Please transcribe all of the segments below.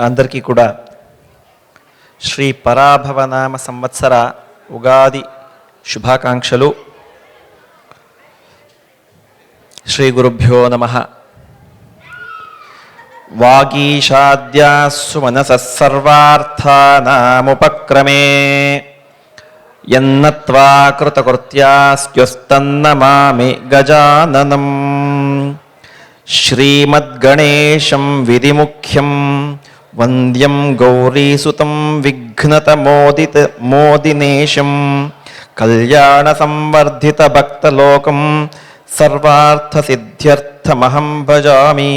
అందరికీ కూడా శ్రీ పరాభవనామ సంవత్సర ఉగాది శుభాకాంక్షలు. శ్రీ గురుభ్యో నమః. వాగీషాద్యాస్సు మనసః సర్వార్థానాముపక్రమే యన్నత్వా కృతకృత్యాస్త్యుస్తన్నమామి గజాననం. శ్రీమద్గణేశం విధిముఖ్యం వంద్యం గౌరీసుతం విఘ్నతమోదినేశం కళ్యాణ సంవర్ధిత భక్తలోకం సర్వార్థసిద్ధ్యర్థమహం భజామి.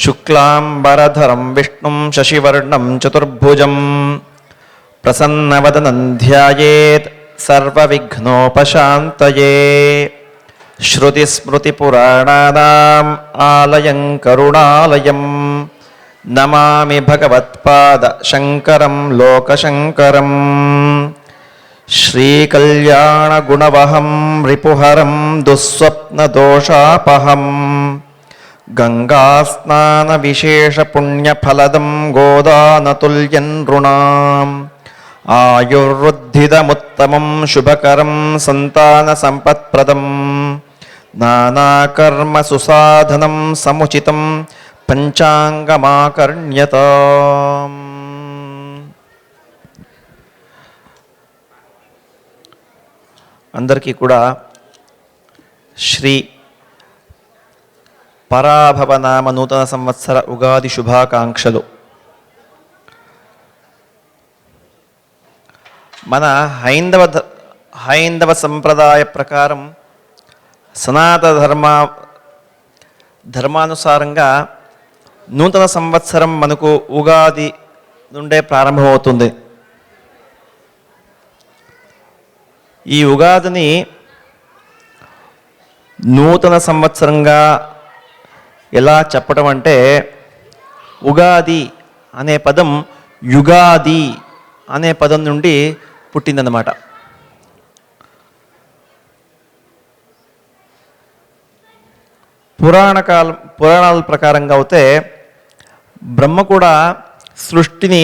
శుక్లాంబరధరం విష్ణుం శశివర్ణం చతుర్భుజం ప్రసన్నవదనం ధ్యాయేత్ సర్వవిఘ్నోపశాంతయే. శ్రుతిస్మృతిపురాణానాం ఆలయం కరుణాలయం నమామి భగవత్పాద శంకరం లోకశంకరం. శ్రీకళ్యాణగుణవహం రిపుహరం దుస్వప్నదోషాపహం గంగాస్నానవిశేషపుణ్యఫలదం గోదానతుల్యం నృణాం. ఆయుర్వృద్ధిదముత్తమం శుభకరం సంతానసంపత్ప్రదం నానాకర్మ సుసాధనం సముచితం పంచాంగమాకర్ణ్యతాం. అందరికీ కూడా శ్రీ పరాభవనామ నూతన సంవత్సర ఉగాది శుభాకాంక్షలు. మన హైందవ సంప్రదాయ ప్రకారం సనాతన ధర్మానుసారంగా నూతన సంవత్సరం మనకు ఉగాది నుండే ప్రారంభమవుతుంది. ఈ ఉగాదిని నూతన సంవత్సరంగా ఎలా చెప్పడం అంటే, ఉగాది అనే పదం యుగాది అనే పదం నుండి పుట్టిందన్నమాట. పురాణాల ప్రకారంగా అయితే బ్రహ్మ కూడా సృష్టిని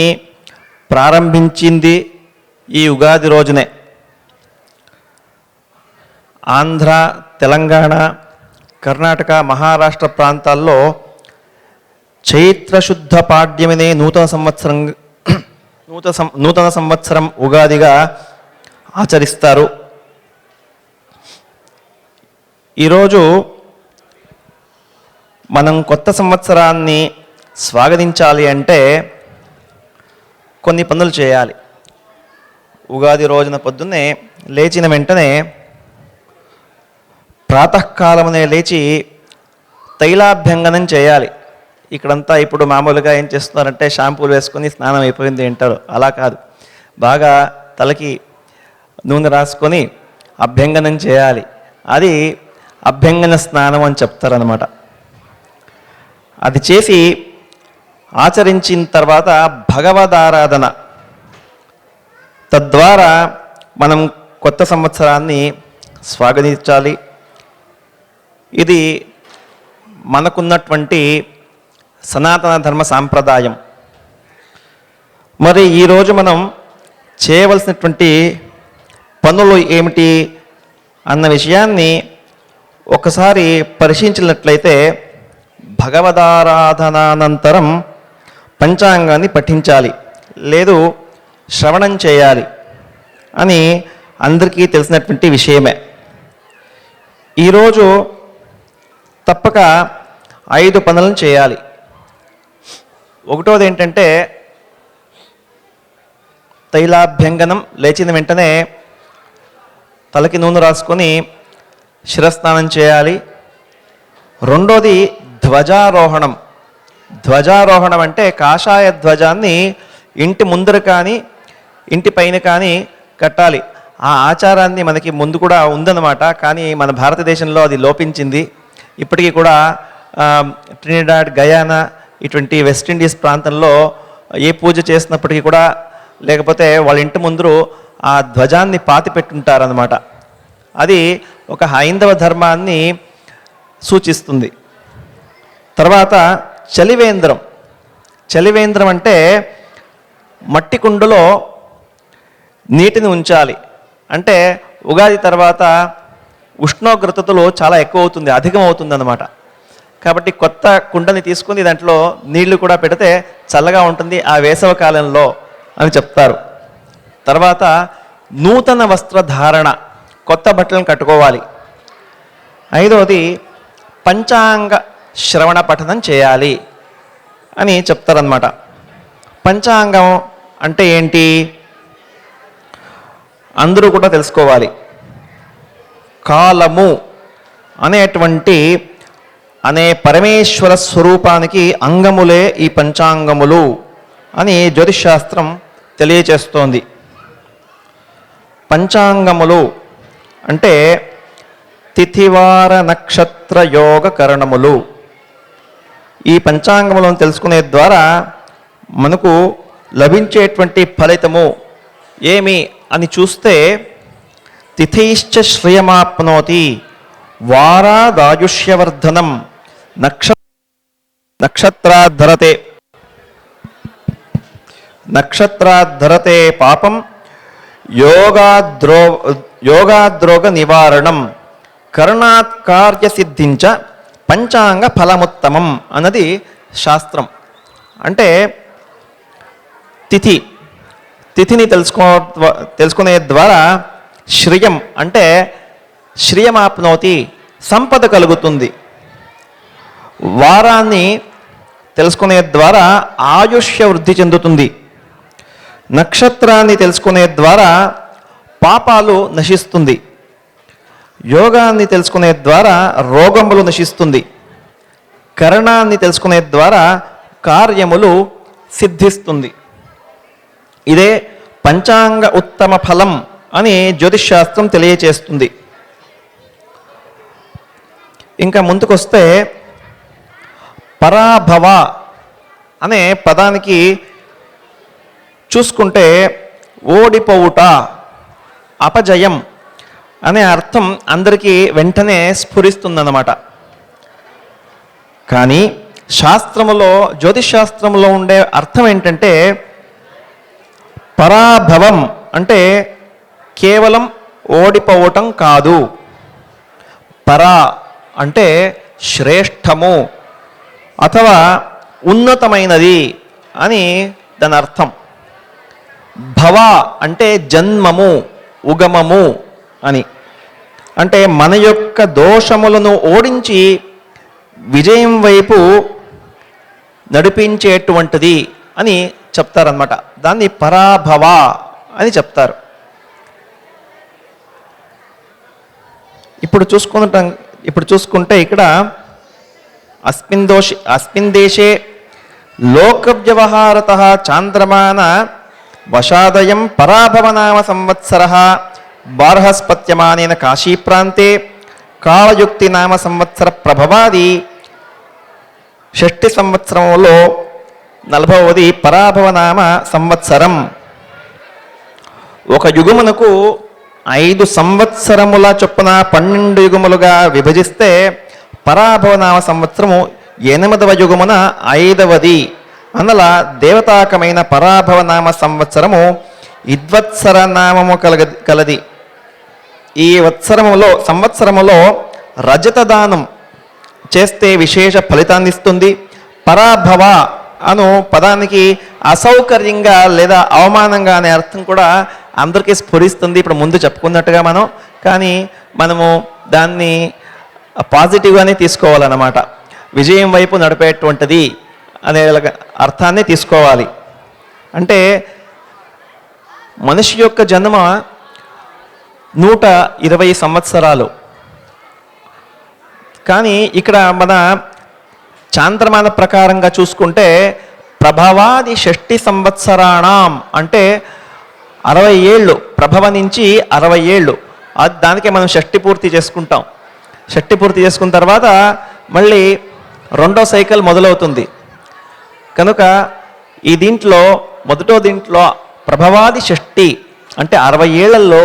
ప్రారంభించింది ఈ ఉగాది రోజునే. ఆంధ్ర, తెలంగాణ, కర్ణాటక, మహారాష్ట్ర ప్రాంతాల్లో చైత్రశుద్ధ పాడ్యమినే నూతన సంవత్సరం ఉగాదిగా ఆచరిస్తారు. ఈరోజు మనం కొత్త సంవత్సరాన్ని స్వాగతించాలి అంటే కొన్ని పనులు చేయాలి. ఉగాది రోజున పొద్దున్నే లేచిన వెంటనే ప్రాతకాలమునే లేచి తైలాభ్యంగనం చేయాలి. ఇక్కడంతా ఇప్పుడు మామూలుగా ఏం చేస్తున్నారంటే షాంపూలు వేసుకొని స్నానం అయిపోయింది అంటారు. అలా కాదు, బాగా తలకి నూనె రాసుకొని అభ్యంగనం చేయాలి. అది అభ్యంగన స్నానం అని చెప్తారనమాట. అది చేసి ఆచరించిన తర్వాత భగవదారాధన, తద్వారా మనం కొత్త సంవత్సరాన్ని స్వాగతించాలి. ఇది మనకున్నటువంటి సనాతన ధర్మ సాంప్రదాయం. మరి ఈరోజు మనం చేయవలసినటువంటి పనులు ఏమిటి అన్న విషయాన్ని ఒకసారి పరిశీలించినట్లయితే, భగవదారాధనానంతరం పంచాంగాన్ని పఠించాలి, లేదు శ్రవణం చేయాలి అని అందరికీ తెలిసినటువంటి విషయమే. ఈరోజు తప్పక 5 పనులను చేయాలి. ఒకటోది ఏంటంటే తైలాభ్యంగనం. లేచిన వెంటనే తలకి నూనె రాసుకొని శిరస్నానం చేయాలి. రెండోది ధ్వజారోహణం. ధ్వజారోహణం అంటే కాషాయ ధ్వజాన్ని ఇంటి ముందర కానీ ఇంటి పైన కానీ కట్టాలి. ఆ ఆచారాన్ని మనకి ముందు కూడా ఉందన్నమాట. కానీ మన భారతదేశంలో అది లోపించింది. ఇప్పటికీ కూడా ట్రినిడాడ్, గయానా ఇటువంటి వెస్టిండీస్ ప్రాంతంలో ఏ పూజ చేసినప్పటికీ కూడా, లేకపోతే వాళ్ళ ఇంటి ముందు ఆ ధ్వజాన్ని పాతి పెట్టుంటారనమాట. అది ఒక హైందవ ధర్మాన్ని సూచిస్తుంది. తర్వాత చలివేంద్రం. చలివేంద్రం అంటే మట్టి కుండలో నీటిని ఉంచాలి. అంటే ఉగాది తర్వాత ఉష్ణోగ్రతలో చాలా ఎక్కువ అవుతుంది, అధికం అవుతుంది అన్నమాట. కాబట్టి కొత్త కుండని తీసుకుని దాంట్లో నీళ్లు కూడా పెడితే చల్లగా ఉంటుంది ఆ వేసవ కాలంలో అని చెప్తారు. తర్వాత నూతన వస్త్రధారణ, కొత్త బట్టలను కట్టుకోవాలి. 5వది పంచాంగ శ్రవణ పఠనం చేయాలి అని చెప్తారన్నమాట. పంచాంగం అంటే ఏంటి అందరూ కూడా తెలుసుకోవాలి. కాలము అనే పరమేశ్వర స్వరూపానికి అంగములే ఈ పంచాంగములు అని జ్యోతిషాస్త్రం తెలియచేస్తోంది. పంచాంగములు అంటే తిథివార నక్షత్ర యోగ కరణములు. ఈ పంచాంగములను తెలుసుకునే ద్వారా మనకు లభించేటువంటి ఫలితము ఏమి అని చూస్తే తిథైశ్చ శ్రియమాప్నోతి వారాదాయుష్యవర్ధనం నక్షత్రాద్ధరతే పాపం యోగాద్రోగ నివారణం కరుణాత్ కార్యసిద్ధించ పంచాంగ ఫలముత్తమం అన్నది శాస్త్రం. అంటే తిథిని తెలుసుకునే ద్వారా శ్రియం అంటే శ్రియమాప్నోతి సంపద కలుగుతుంది. వారాన్ని తెలుసుకునే ద్వారా ఆయుష్య వృద్ధి చెందుతుంది. నక్షత్రాన్ని తెలుసుకునే ద్వారా పాపాలు నశిస్తుంది. యోగాన్ని తెలుసుకునే ద్వారా రోగములు నశిస్తుంది. కరణాన్ని తెలుసుకునే ద్వారా కార్యములు సిద్ధిస్తుంది. ఇదే పంచాంగ ఉత్తమ ఫలం అని జ్యోతిషాస్త్రం తెలియచేస్తుంది. ఇంకా ముందుకొస్తే పరాభవ అనే పదానికి చూసుకుంటే ఓడిపోవుట, అపజయం అనే అర్థం అందరికీ వెంటనే స్ఫురిస్తుందన్నమాట. కానీ శాస్త్రములో, జ్యోతిషాస్త్రంలో ఉండే అర్థం ఏంటంటే పరాభవం అంటే కేవలం ఓడిపోవటం కాదు. పరా అంటే శ్రేష్టము అథవా ఉన్నతమైనది అని దాని అర్థం. భవ అంటే జన్మము, ఉగమము అని. అంటే మన యొక్క దోషములను ఓడించి విజయం వైపు నడిపించేటువంటిది అని చెప్తారనమాట. దాన్ని పరాభవ అని చెప్తారు. ఇప్పుడు చూసుకుంటే ఇక్కడ అస్మిన్ దేశే లోక వ్యవహారత చాంద్రమాన వశాదయం పరాభవనామ సంవత్సర బార్హస్పత్యమానేన కాశీ ప్రాంతే కాళయుక్తి నామ సంవత్సర ప్రభవాది షష్ఠి సంవత్సరంలో 40వది పరాభవనామ సంవత్సరం. ఒక యుగమునకు 5 సంవత్సరముల చొప్పున 12 యుగములుగా విభజిస్తే పరాభవనామ సంవత్సరము 8వ యుగమున 5వది. అందులో దేవతాకమైన పరాభవనామ సంవత్సరము ఇద్వత్సర నామము కలది. ఈ సంవత్సరములో రజత దానం చేస్తే విశేష ఫలితాన్ని ఇస్తుంది. పరాభవ అను పదానికి అసౌకర్యంగా లేదా అవమానంగా అనే అర్థం కూడా అందరికీ స్ఫురిస్తుంది, ఇప్పుడు ముందు చెప్పుకున్నట్టుగా కానీ మనము దాన్ని పాజిటివ్గానే తీసుకోవాలన్నమాట. విజయం వైపు నడిపేటువంటిది అనే అర్థాన్ని తీసుకోవాలి. అంటే మనిషి యొక్క జన్మ 120 సంవత్సరాలు. కానీ ఇక్కడ మన చాంద్రమాన ప్రకారంగా చూసుకుంటే ప్రభవాది షష్ఠి సంవత్సరాణం అంటే 60 ఏళ్ళు, ప్రభవ నుంచి 60 ఏళ్ళు. దానికే మనం షష్ఠి పూర్తి చేసుకుంటాం. షష్ఠి పూర్తి చేసుకున్న తర్వాత మళ్ళీ 2వ సైకిల్ మొదలవుతుంది. కనుక ఈ మొదటో దీంట్లో ప్రభవాది షష్ఠి అంటే 60 ఏళ్లలో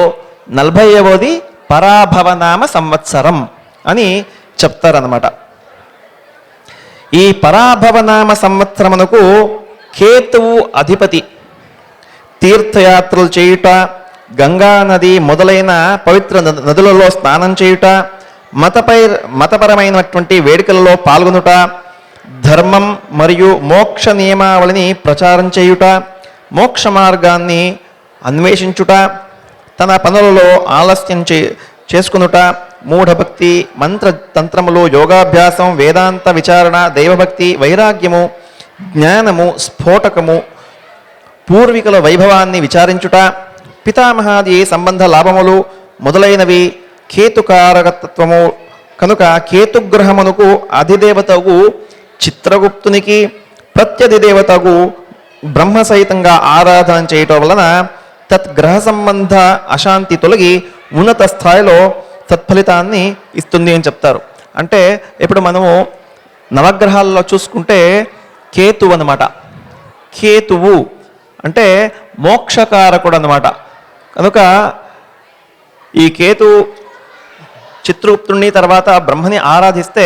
40వది పరాభవనామ సంవత్సరం అని చెప్తారన్నమాట. ఈ పరాభవనామ సంవత్సరమునకు కేతువు అధిపతి. తీర్థయాత్రలు చేయుట, గంగా నది మొదలైన పవిత్ర నదులలో స్నానం చేయుట, మతపరమైనటువంటి వేడుకలలో పాల్గొనుట, ధర్మం మరియు మోక్ష నియమావళిని ప్రచారం చేయుట, మోక్ష మార్గాన్ని అన్వేషించుట, తన పనులలో ఆలస్యం చేసుకునుట, మూఢభక్తి, మంత్రతంత్రములు, యోగాభ్యాసం, వేదాంత విచారణ, దైవభక్తి, వైరాగ్యము, జ్ఞానము, స్ఫోటకము, పూర్వీకుల వైభవాన్ని విచారించుట, పితామహాది సంబంధ లాభములు మొదలైనవి కేతుకారకత్వము కనుక కేతుగ్రహమునకు అధిదేవతకు చిత్రగుప్తునికి ప్రత్యధిదేవతకు బ్రహ్మ సహితంగా ఆరాధన చేయటం వలన తద్గ్రహ సంబంధ అశాంతి తొలగి ఉన్నత స్థాయిలో తత్ఫలితాన్ని ఇస్తుంది అని చెప్తారు. అంటే ఇప్పుడు మనము నవగ్రహాల్లో చూసుకుంటే కేతువు అన్నమాట. కేతువు అంటే మోక్షకారకుడు అన్నమాట. కనుక ఈ కేతు చిత్రగుప్తుడిని తర్వాత బ్రహ్మని ఆరాధిస్తే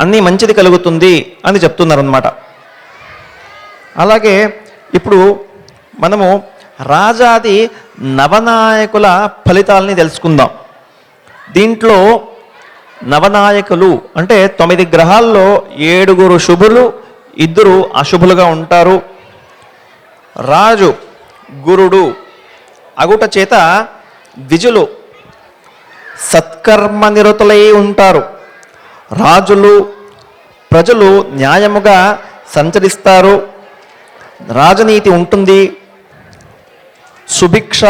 అన్నీ మంచిది కలుగుతుంది అని చెప్తున్నారన్నమాట. అలాగే ఇప్పుడు మనము రాజాది నవనాయకుల ఫలితాలని తెలుసుకుందాం. దీంట్లో నవనాయకులు అంటే 9 గ్రహాల్లో 7 శుభులు, 2 అశుభులుగా ఉంటారు. రాజు గురుడు అగుట చేత ద్విజులు సత్కర్మ నిరతులై ఉంటారు. రాజులు ప్రజలు న్యాయముగా సంచరిస్తారు. రాజనీతి ఉంటుంది. సుభిక్ష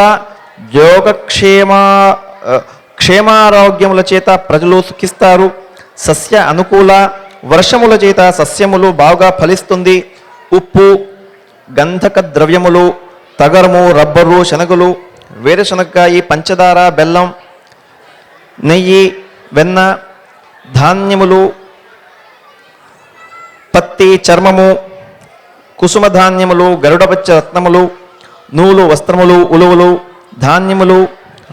క్షేమారోగ్యముల చేత ప్రజలు సుఖిస్తారు. సస్య అనుకూల వర్షముల చేత సస్యములు బాగా ఫలిస్తుంది. ఉప్పు, గంధక ద్రవ్యములు, తగరము, రబ్బరు, శనగలు, వేరుశనగకాయ, పంచదార, బెల్లం, నెయ్యి, వెన్న, ధాన్యములు, పత్తి, చర్మము, కుసుమ ధాన్యములు, గరుడపచ్చ రత్నములు, నూలు, వస్త్రములు, ఉలువలు, ధాన్యములు,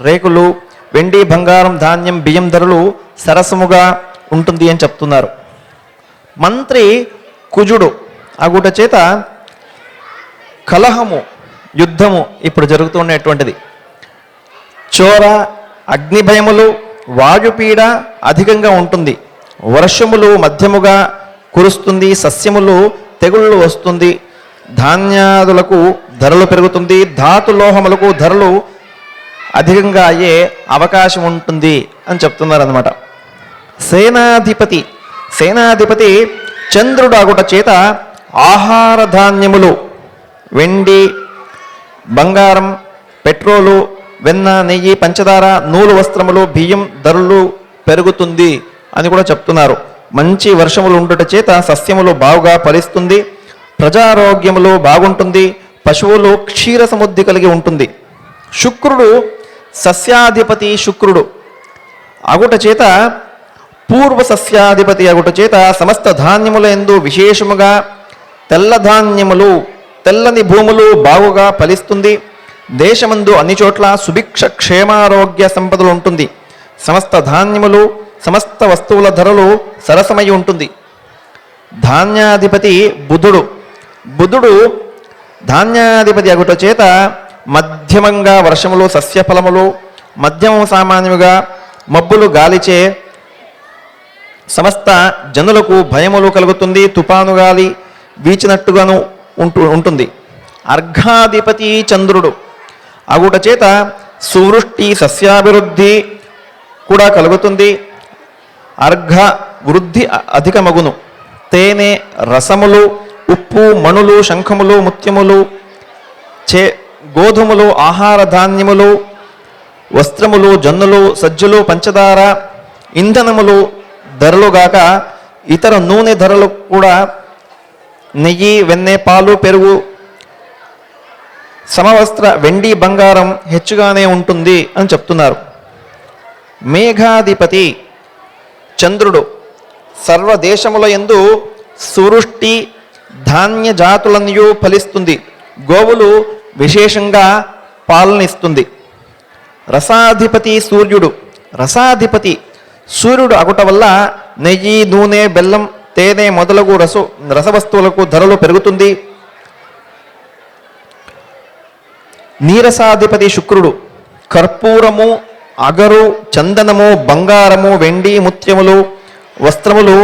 రేకులు, వెండి, బంగారం, ధాన్యం, బియ్యం ధరలు సరసముగా ఉంటుంది అని చెప్తున్నారు. మంత్రి కుజుడు అగుట చేత కలహము, యుద్ధము ఇప్పుడు జరుగుతున్నటువంటిది. చోర, అగ్నిభయములు, వాయుపీడ అధికంగా ఉంటుంది. వర్షములు మధ్యముగా కురుస్తుంది. సస్యములు తెగుళ్ళు వస్తుంది. ధాన్యాదులకు ధరలు పెరుగుతుంది. ధాతులోహములకు ధరలు అధికంగా అయ్యే అవకాశం ఉంటుంది అని చెప్తున్నారు అన్నమాట. సేనాధిపతి చంద్రుడు అగుట చేత ఆహార ధాన్యములు, వెండి, బంగారం, పెట్రోలు, వెన్న, నెయ్యి, పంచదార, నూలు, వస్త్రములు, బియ్యం ధరలు పెరుగుతుంది అని కూడా చెప్తున్నారు. మంచి వర్షములు ఉండుట చేత సస్యములు బాగుగా ఫలిస్తుంది. ప్రజారోగ్యములు బాగుంటుంది. పశువులు క్షీర సమృద్ధి కలిగి ఉంటుంది. శుక్రుడు సస్యాధిపతి శుక్రుడు అగుట చేత పూర్వ సస్యాధిపతి అగుట చేత సమస్త ధాన్యముల యందు విశేషముగా తెల్ల ధాన్యములు, తెల్లని భూములు బాగుగా ఫలిస్తుంది. దేశమందు అన్ని చోట్ల సుభిక్ష క్షేమారోగ్య సంపదలు ఉంటుంది. సమస్త ధాన్యములు, సమస్త వస్తువుల ధరలు సరసమై ఉంటుంది. ధాన్యాధిపతి బుధుడు ధాన్యాధిపతి అగుట చేత మధ్యమంగా వర్షములు, సస్యఫలములు మధ్యమ సామాన్యముగా, మబ్బులు గాలిచే సమస్త జనులకు భయములు కలుగుతుంది. తుపాను గాలి వీచినట్టుగాను ఉంటుంది. అర్ఘాధిపతి చంద్రుడు అగుట చేత సువృష్టి, సస్యాభివృద్ధి కూడా కలుగుతుంది. అర్ఘ వృద్ధి అధికమగును. తేనె, రసములు, ఉప్పు, మణులు, శంఖములు, ముత్యములు, గోధుమలు, ఆహార ధాన్యములు, వస్త్రములు, జొన్నలు, సజ్జలు, పంచదార, ఇంధనములు ధరలుగాక ఇతర నూనె ధరలు కూడా, నెయ్యి, వెన్నె, పాలు, పెరుగు, సమవస్త్ర, వెండి, బంగారం హెచ్చుగానే ఉంటుంది అని చెప్తున్నారు. మేఘాధిపతి చంద్రుడు సర్వదేశముల యందు సువృష్టి, ధాన్య జాతులన్నీ ఫలిస్తుంది. గోవులు విశేషంగా పాలనిస్తుంది. రసాధిపతి సూర్యుడు అగుట వల్ల నెయ్యి, నూనె, బెల్లం తేనె మొదలగు రసవస్తువులకు ధరలు పెరుగుతుంది. నీరసాధిపతి శుక్రుడు కర్పూరము, అగరు, చందనము, బంగారము, వెండి, ముత్యములు, వస్త్రములు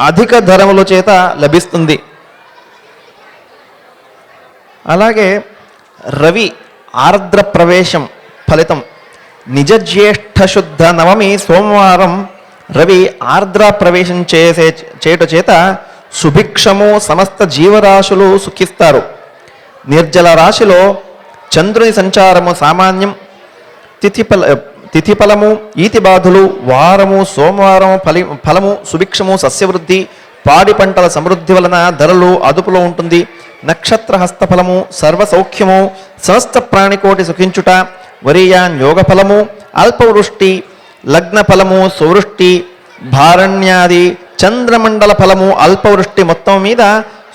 అధిక ధరముల చేత లభిస్తుంది. అలాగే రవి ఆర్ద్ర ప్రవేశం ఫలితం నిజ జ్యేష్ఠ శుద్ధ నవమి సోమవారం రవి ఆర్ద్ర ప్రవేశం చేయుట చేత సుభిక్షము, సమస్త జీవరాశులు సుఖిస్తారు. నిర్జల రాశిలో చంద్రుని సంచారము సామాన్యం. తిథిఫలము, ఈతి బాధులు, వారము, సోమవారం ఫలము, సుభిక్షము, సస్యవృద్ధి, పాడి పంటల సమృద్ధి వలన ధరలు అదుపులో ఉంటుంది. నక్షత్ర హస్తఫలము, సర్వసౌఖ్యము, సమస్త ప్రాణికోటి సుఖించుట, వరీయాన్ యోగ ఫలము, అల్పవృష్టి, లగ్న ఫలము, సువృష్టి, భారణ్యాది, చంద్రమండల ఫలము, అల్పవృష్టి, మొత్తం మీద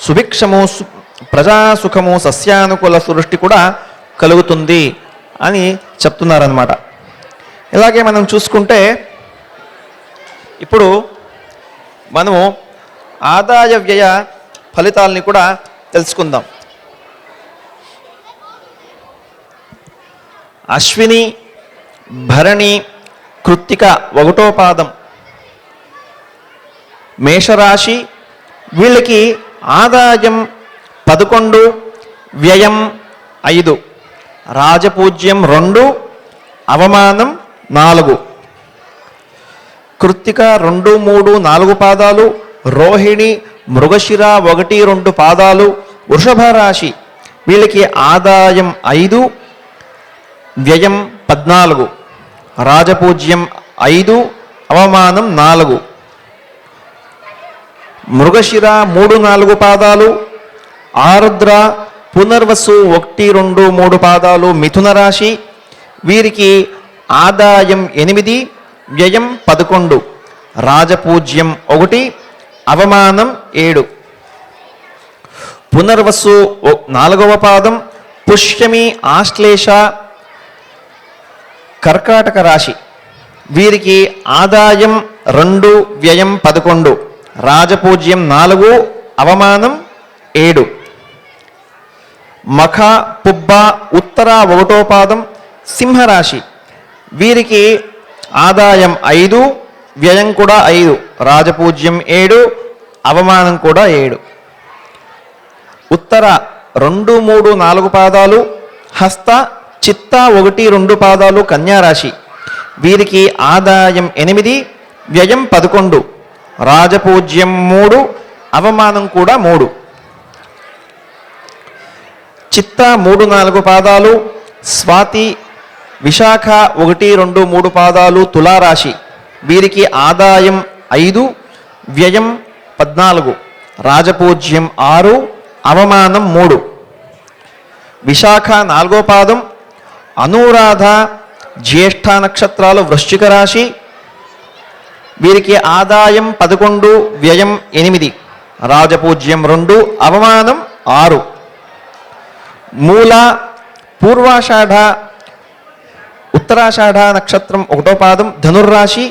సుభిక్షము, ప్రజాసుఖము, సస్యానుకూల సృష్టి కూడా కలుగుతుంది అని చెప్తున్నారన్నమాట. ఇలాగే మనం చూసుకుంటే ఇప్పుడు మనము ఆదాయ వ్యయ ఫలితాలని కూడా తెలుసుకుందాం. అశ్విని, భరణి, కృత్తిక 1వ పాదం మేషరాశి, వీళ్ళకి ఆదాయం 11, వ్యయం 5, రాజపూజ్యం 2, అవమానం 4. కృత్తిక 2, 3, 4 పాదాలు, రోహిణి, మృగశిర 1, 2 పాదాలు, వృషభ రాశి వీళ్ళకి ఆదాయం 5, వ్యయం 14, రాజపూజ్యం 5, అవమానం 4. మృగశిర 3, 4 పాదాలు, ఆరుద్ర, పునర్వసు 1, 2, 3 పాదాలు, మిథున రాశి వీరికి ఆదాయం 8, వ్యయం 11, రాజపూజ్యం 1, అవమానం 7. పునర్వసు 4వ పాదం, పుష్యమి, ఆశ్లేష, కర్కాటక రాశి వీరికి ఆదాయం 2, వ్యయం 11, రాజపూజ్యం 4, అవమానం 7. మఖ, పుబ్బ, ఉత్తర 1వ పాదం, సింహరాశి వీరికి ఆదాయం 5, వ్యయం కూడా 5, రాజపూజ్యం 7, అవమానం కూడా 7. ఉత్తర 2, 3, 4 పాదాలు, హస్త, చిత్త 1, 2 పాదాలు, కన్యారాశి వీరికి ఆదాయం 8, వ్యయం 11, రాజపూజ్యం 3, అవమానం కూడా 3. చిత్త 3, 4 పాదాలు, స్వాతి, విశాఖ 1, 2, 3 పాదాలు, తులారాశి వీరికి ఆదాయం 5, వ్యయం 14, రాజపూజ్యం 6, అవమానం 3. విశాఖ 4వ పాదం, అనురాధ, జ్యేష్ఠ నక్షత్రాలు, వృశ్చిక రాశి వీరికి ఆదాయం 11, వ్యయం 8, రాజపూజ్యం 2, అవమానం 6. మూల, పూర్వాషాఢ, ఉత్తరాషాఢ నక్షత్రం 1వ పాదం, ధనుర్రాశి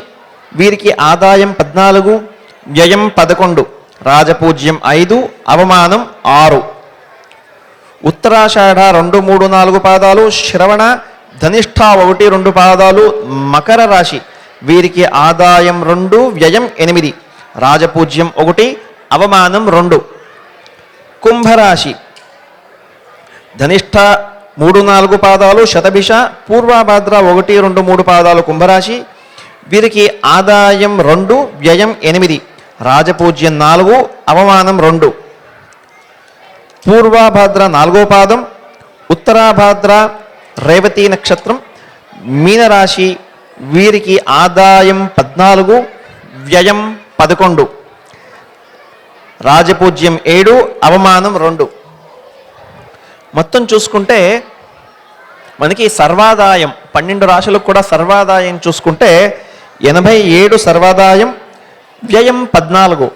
వీరికి ఆదాయం 14, వ్యయం 11, రాజపూజ్యం 5, అవమానం 6. ఉత్తరాషాఢ 2, 3, 4 పాదాలు, శ్రవణ, ధనిష్ఠ 1, 2 పాదాలు, మకర రాశి వీరికి ఆదాయం 2, వ్యయం 8, రాజపూజ్యం 1, అవమానం 2. కుంభరాశి ధనిష్ఠ 3, 4 పాదాలు, శతభిష, పూర్వభాద్ర 1, 2, 3 పాదాలు, కుంభరాశి వీరికి ఆదాయం 2, వ్యయం 8, రాజపూజ్యం 4, అవమానం 2. పూర్వభాద్ర 4వ పాదం, ఉత్తరాభాద్ర, రేవతి నక్షత్రం, మీనరాశి వీరికి ఆదాయం 14, వ్యయం 11, రాజపూజ్యం 7, అవమానం 2. మొత్తం చూసుకుంటే మనకి సర్వాదాయం 12 రాశులకు కూడా సర్వాదాయం చూసుకుంటే 87 సర్వాదాయం, వ్యయం 14.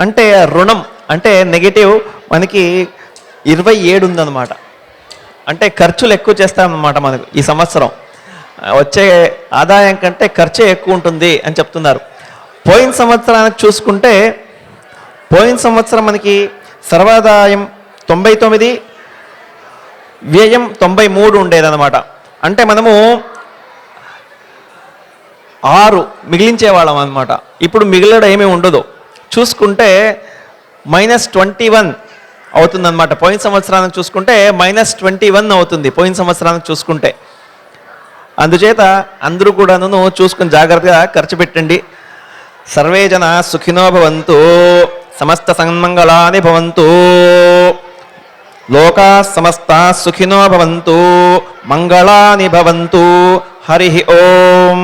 అంటే రుణం అంటే నెగిటివ్ మనకి 27 ఉందన్నమాట. అంటే ఖర్చులు ఎక్కువ చేస్తామన్నమాట మనకు ఈ సంవత్సరం. వచ్చే ఆదాయం కంటే ఖర్చే ఎక్కువ ఉంటుంది అని చెప్తున్నారు. పోయిన సంవత్సరానికి చూసుకుంటే పోయిన సంవత్సరం మనకి సర్వాదాయం 99, వ్యయం 93 ఉండేదన్నమాట. అంటే మనము 6 మిగిలించేవాళ్ళం అనమాట. ఇప్పుడు మిగిలడం ఏమీ ఉండదు. చూసుకుంటే -21 అవుతుందన్నమాట. పోయిన సంవత్సరానికి చూసుకుంటే -21 అవుతుంది పోయిన సంవత్సరానికి చూసుకుంటే. అందుచేత అందరూ కూడాను చూసుకుని జాగ్రత్తగా ఖర్చు పెట్టండి. సర్వే జన సుఖినో భవంతు, సమస్త సన్మంగళాని భవంతు, లోకా సమస్తా సుఖినో భవంతు, మంగళాని భవంతు. హరి ఓం.